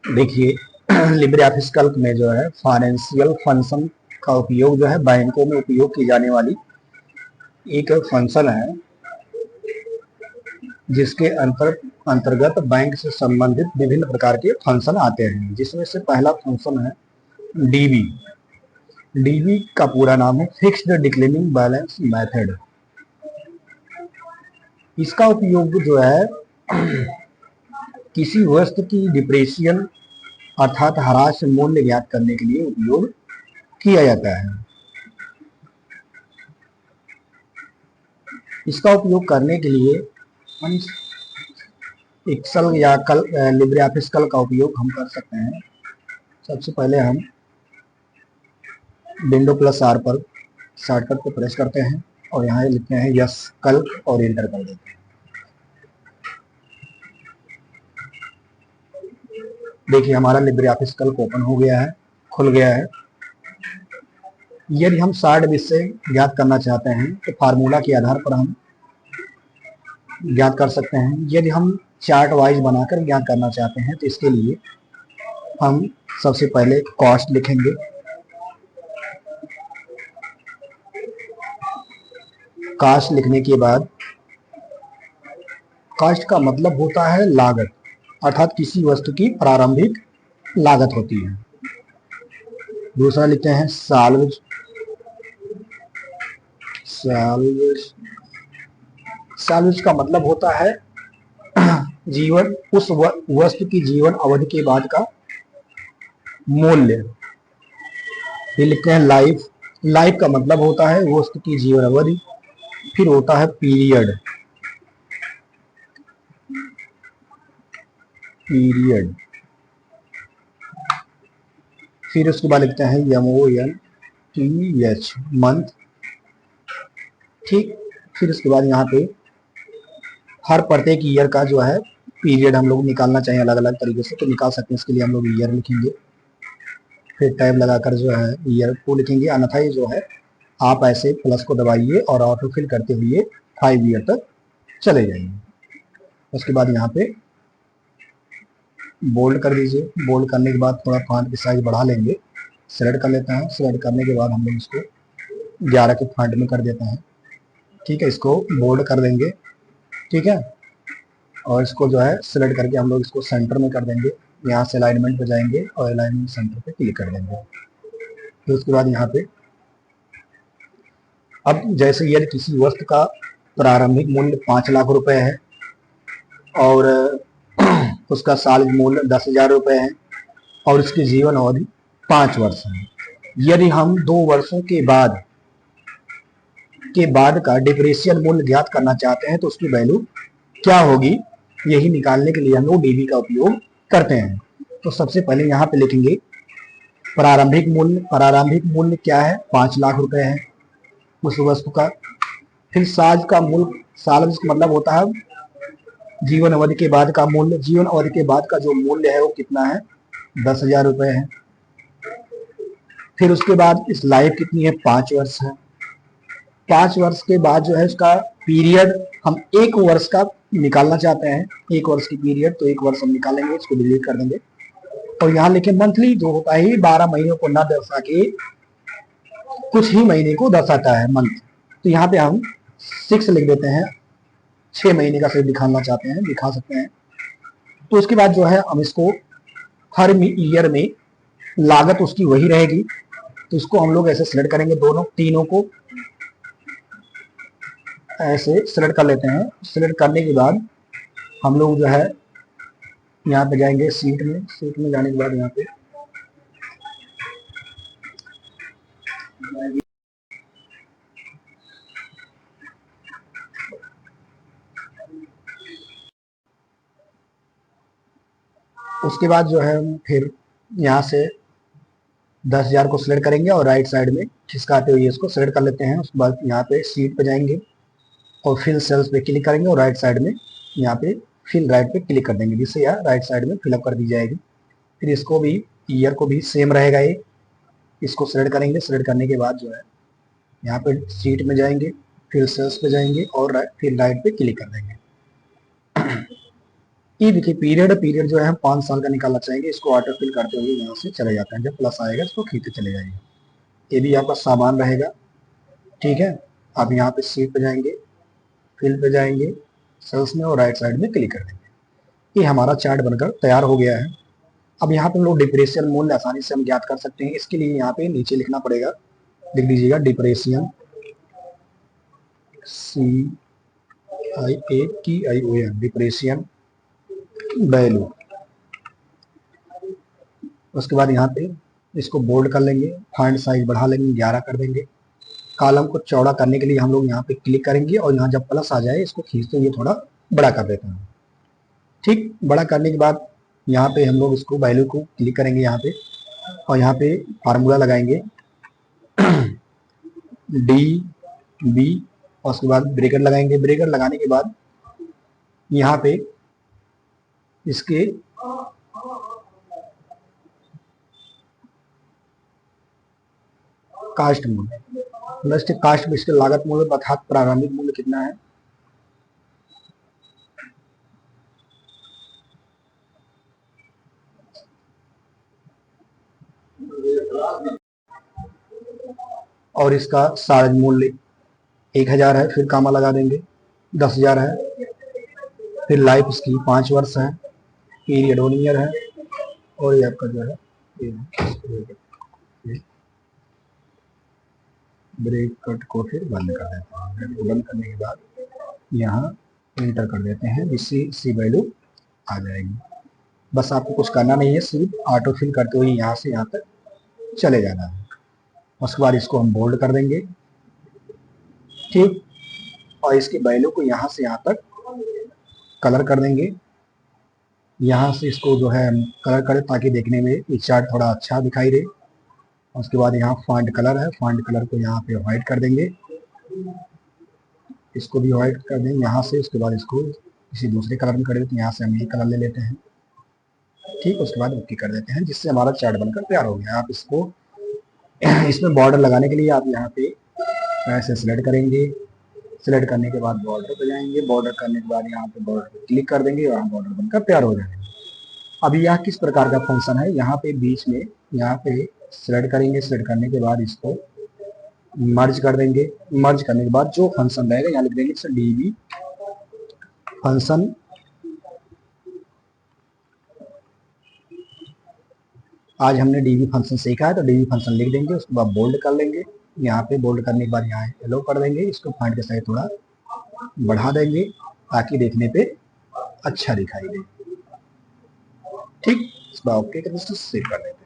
देखिए, Libre office Calc में जो है फाइनेंशियल फंक्शन का उपयोग जो है बैंकों में उपयोग की जाने वाली एक फंक्शन है, जिसके अंतर्गत बैंक से संबंधित विभिन्न प्रकार के फंक्शन आते हैं, जिसमें से पहला फंक्शन है डीबी। डीबी का पूरा नाम है फिक्स्ड डिक्लेयरिंग बैलेंस मेथड। इसका उपयोग जो है किसी वस्तु की डिप्रेशिएशन अर्थात ह्रास मूल्य ज्ञात करने के लिए उपयोग किया जाता है। इसका उपयोग करने के लिए हम एक्सेल या लिब्रे ऑफिस कैल्क का उपयोग हम कर सकते हैं। सबसे पहले हम विंडो प्लस आर पर शॉर्टकट को प्रेस करते हैं और यहाँ लिखते हैं यस कैल्क और एंटर कर देते हैं। देखिए, हमारा लिब्रे ऑफिस कैल्क ओपन हो गया है, खुल गया है। यदि हम शॉर्ट विषय ज्ञात करना चाहते हैं तो फार्मूला के आधार पर हम ज्ञात कर सकते हैं। यदि हम चार्ट वाइज बनाकर ज्ञात करना चाहते हैं तो इसके लिए हम सबसे पहले कॉस्ट लिखेंगे। कॉस्ट लिखने के बाद, कॉस्ट का मतलब होता है लागत, अर्थात किसी वस्तु की प्रारंभिक लागत होती है। दूसरा लिखते हैं साल्वेज। साल्वेज का मतलब होता है जीवन, उस वस्तु की जीवन अवधि के बाद का मूल्य। फिर लिखते हैं लाइफ। लाइफ का मतलब होता है वस्तु की जीवन अवधि। फिर होता है पीरियड। पीरियड। फिर उसके बाद लिखते हैं MONTH, मंथ। ठीक। फिर उसके बाद यहाँ पे हर प्रत्येक ईयर का जो है पीरियड हम लोग निकालना चाहिए अलग अलग तरीके से, तो निकाल सकते हैं। इसके लिए हम लोग ईयर लिखेंगे, फिर टैब लगाकर जो है ईयर को लिखेंगे। अन्यथा ये जो है आप ऐसे प्लस को दबाइए और ऑटो फिल करते हुए 5 ईयर तक चले जाइए। उसके बाद यहाँ पे बोल्ड कर दीजिए। बोल्ड करने के बाद थोड़ा फॉन्ट की साइज बढ़ा लेंगे। सेलेक्ट कर लेते हैं। सेलेक्ट करने के बाद हम लोग इसको 11 के फॉन्ट में कर देते हैं। ठीक है, इसको बोल्ड कर देंगे। ठीक है, और इसको जो है सेलेक्ट करके हम लोग इसको सेंटर में कर देंगे। यहाँ से अलाइनमेंट पे जाएंगे और अलाइनमेंट सेंटर पे क्लिक कर देंगे। फिर उसके बाद यहाँ पे अब जैसे यदि किसी वस्तु का प्रारंभिक मूल्य 5 लाख रुपए है और उसका साल मूल्य 10,000 रुपए है और उसकी जीवन अवधि 5 वर्ष है। यदि हम 2 वर्षों के बाद का डिप्रेशिएशन मूल्य ज्ञात करना चाहते हैं तो उसकी वैल्यू क्या होगी, यही निकालने के लिए हम लोग डीबी का उपयोग करते हैं। तो सबसे पहले यहाँ पे लिखेंगे प्रारंभिक मूल्य। प्रारंभिक मूल्य क्या है? 5 लाख रुपए है उस वस्तु का। फिर साल का मूल्य, साल का मतलब होता है जीवन अवधि के बाद का मूल्य। जीवन अवधि के बाद का जो मूल्य है वो कितना है? 10,000 रुपए है। फिर उसके बाद इस लाइफ कितनी है? 5 वर्ष है। 5 वर्ष के बाद जो है उसका पीरियड हम 1 वर्ष का निकालना चाहते हैं। 1 वर्ष की पीरियड, तो 1 वर्ष हम निकालेंगे, इसको डिलीट कर देंगे। और यहाँ लिखे मंथली, जो होता है 12 महीनों को न दर्शा के कुछ ही महीने को दर्शाता है, मंथ। तो यहाँ पे हम 6 लिख देते हैं। 6 महीने का सिर्फ दिखाना चाहते हैं, दिखा सकते हैं। तो उसके बाद जो है हम इसको हर ईयर में लागत उसकी वही रहेगी, तो इसको हम लोग ऐसे सिलेक्ट करेंगे। तीनों को ऐसे सिलेक्ट कर लेते हैं। सिलेक्ट करने के बाद हम लोग जो है यहाँ पे जाएंगे सीट में। सीट में जाने के बाद यहाँ पे उसके बाद जो है हम फिर यहाँ से 10,000 को सिलेक्ट करेंगे और राइट साइड में खिसकाते हुए इसको सिलेक्ट कर लेते हैं। उसके बाद यहाँ पे सीट पे जाएंगे और फिल सेल्स पे क्लिक करेंगे और राइट साइड में यहाँ पे फिल राइट पे क्लिक कर देंगे, जिससे यह राइट साइड में फिलअप कर दी जाएगी। फिर इसको भी, ईयर को भी सेम रहेगा ये। इसको सिलेक्ट करेंगे। सिलेक्ट करने के बाद जो है यहाँ पे सीट में जाएंगे, फिर सेल्स पे जाएंगे और फिर राइट पे क्लिक कर देंगे। ये देखिए पीरियड पीरियड जो है हम 5 साल का निकालना चाहेंगे, इसको ऑटो फिल करते हुए यहाँ से चले जाते हैं, जब प्लस आएगा इसको खींचते चले जाएंगे। ये भी आपका सामान रहेगा। ठीक है, आप यहाँ पे सीट पे जाएंगे, फिल पे जाएंगे, सेल्स में और राइट साइड में क्लिक कर देंगे। ये हमारा चार्ट बनकर तैयार हो गया है। अब यहाँ पे हम लोग डिप्रेशियन मूल्य आसानी से हम ज्ञात कर सकते हैं। इसके लिए यहाँ पे नीचे लिखना पड़ेगा, लिख दीजिएगा डिप्रेशियन, CIATION, डिप्रेशियन वैल्यू। उसके बाद यहाँ पे इसको बोल्ड कर लेंगे, फॉन्ट साइज बढ़ा लेंगे, 11 कर देंगे। कॉलम को चौड़ा करने के लिए हम लोग यहाँ पे क्लिक करेंगे और यहाँ जब प्लस आ जाए इसको खींचते हुए थोड़ा बड़ा कर देते हैं। ठीक, बड़ा करने के बाद यहाँ पे हम लोग इसको वैल्यू को क्लिक करेंगे यहाँ पे और यहाँ पे फार्मूला लगाएंगे DB और उसके बाद ब्रेकेट लगाएंगे। ब्रेकेट लगाने के बाद यहाँ पे इसके कास्ट मूल्य प्लस कास्ट में इसके लागत मूल्य अर्थात प्रारंभिक मूल्य कितना है, और इसका सारज मूल्य 1000 है, फिर कामा लगा देंगे, 10,000 है, फिर लाइफ इसकी 5 वर्ष है, पीरियड 1 ईयर है, और ये आपका जो है ब्रेक कट को फिर बंद कर देते हैं। ब्रेक को बंद करने के बाद यहाँ एंटर कर देते हैं, जिससे सी वैल्यू आ जाएगी। बस आपको कुछ करना नहीं है, सिर्फ ऑटो फिल करते हुए यहाँ से यहाँ तक चले जाना है। उसके बाद इसको हम बोल्ड कर देंगे। ठीक, और इसके वैल्यू को यहाँ से यहाँ तक कलर कर देंगे। यहाँ से इसको जो है कलर करें ताकि देखने में ये चार्ट थोड़ा अच्छा दिखाई दे। उसके बाद यहाँ फॉन्ट कलर है, फॉन्ट कलर को यहाँ पे व्हाइट कर देंगे, इसको भी व्हाइट कर देंगे यहाँ से। उसके बाद इसको किसी दूसरे कलर में कर देते हैं, यहाँ से हम ये कलर ले लेते हैं। ठीक, उसके बाद ओके कर देते हैं, जिससे हमारा चार्ट बनकर तैयार हो गया। आप इसको इसमें बॉर्डर लगाने के लिए आप यहाँ पे ऐसे सिलेक्ट करेंगे, सिलेक्ट करने के बाद बॉर्डर पे जाएंगे, बॉर्डर करने के बाद यहाँ पे बॉर्डर पे क्लिक कर देंगे और बॉर्डर बनकर तैयार हो जाएगा। अभी यह किस प्रकार का फंक्शन है, यहाँ पे बीच में यहाँ पे सिलेक्ट करेंगे, सिलेक्ट करने के बाद इसको मर्ज कर देंगे। मर्ज करने के बाद जो फंक्शन रहेगा यहाँ लिख देंगे DB फंक्शन। आज हमने DB फंक्शन सीखा है तो DB फंक्शन लिख देंगे। उसके बाद बोल्ड कर लेंगे, यहाँ पे बोल्ड करने के बाद यहाँ येलो कर देंगे, इसको फॉन्ट के साइज थोड़ा बढ़ा देंगे ताकि देखने पे अच्छा दिखाई दे। ठीक, इसको ओके करके इसको सेव कर देते हैं।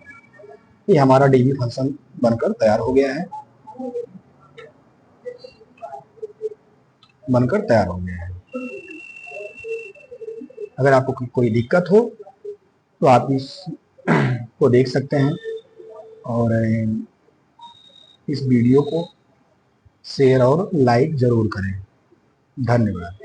ये हमारा DB फंक्शन बनकर तैयार हो गया है, बनकर तैयार हो गया है। अगर आपको कोई दिक्कत हो तो आप इस को देख सकते हैं और इस वीडियो को शेयर और लाइक जरूर करें। धन्यवाद।